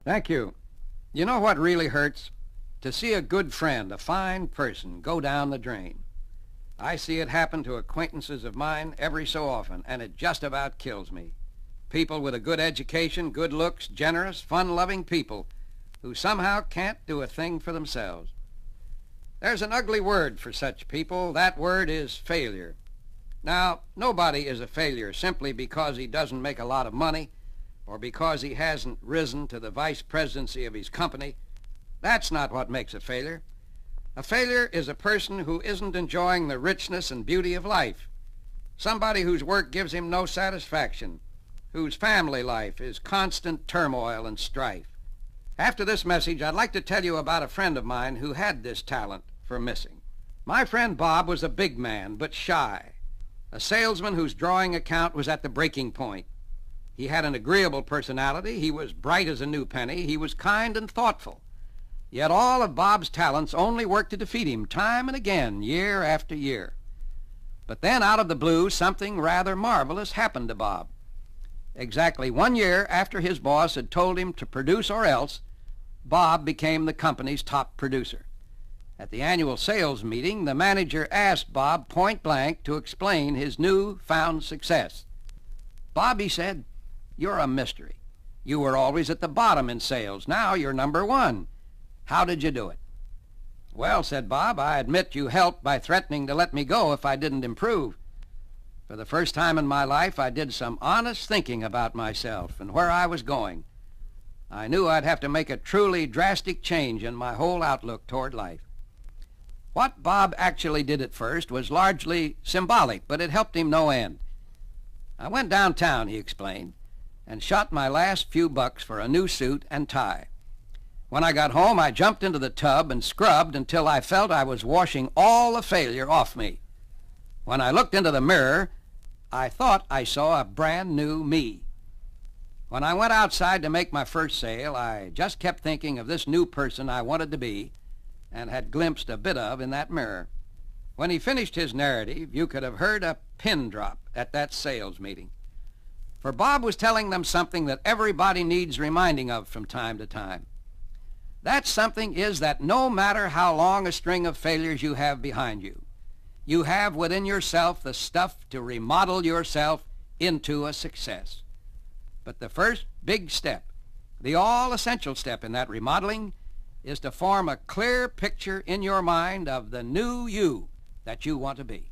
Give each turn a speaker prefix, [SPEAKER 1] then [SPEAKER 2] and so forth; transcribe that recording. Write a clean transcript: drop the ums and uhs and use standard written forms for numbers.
[SPEAKER 1] Thank you. You know what really hurts? To see a good friend, a fine person, go down the drain. I see it happen to acquaintances of mine every so often, and it just about kills me. People with a good education, good looks, generous, fun-loving people who somehow can't do a thing for themselves. There's an ugly word for such people. That word is failure. Now, nobody is a failure simply because he doesn't make a lot of money or because he hasn't risen to the vice presidency of his company. That's not what makes a failure. A failure is a person who isn't enjoying the richness and beauty of life. Somebody whose work gives him no satisfaction, whose family life is constant turmoil and strife. After this message, I'd like to tell you about a friend of mine who had this talent for missing. My friend Bob was a big man, but shy, a salesman whose drawing account was at the breaking point. He had an agreeable personality, he was bright as a new penny, he was kind and thoughtful. Yet all of Bob's talents only worked to defeat him time and again, year after year. But then, out of the blue, something rather marvelous happened to Bob. Exactly 1 year after his boss had told him to produce or else, Bob became the company's top producer. At the annual sales meeting, the manager asked Bob point blank to explain his new-found success. "Bob," he said, "you're a mystery. You were always at the bottom in sales. Now you're number one. How did you do it?" "Well," said Bob, "I admit you helped by threatening to let me go if I didn't improve. For the first time in my life, I did some honest thinking about myself and where I was going. I knew I'd have to make a truly drastic change in my whole outlook toward life." What Bob actually did at first was largely symbolic, but it helped him no end. "I went downtown," he explained, "and shot my last few bucks for a new suit and tie. When I got home, I jumped into the tub and scrubbed until I felt I was washing all the failure off me. When I looked into the mirror, I thought I saw a brand new me. When I went outside to make my first sale, I just kept thinking of this new person I wanted to be and had glimpsed a bit of in that mirror." When he finished his narrative, you could have heard a pin drop at that sales meeting. For Bob was telling them something that everybody needs reminding of from time to time. That something is that no matter how long a string of failures you have behind you, you have within yourself the stuff to remodel yourself into a success. But the first big step, the all-essential step in that remodeling, is to form a clear picture in your mind of the new you that you want to be.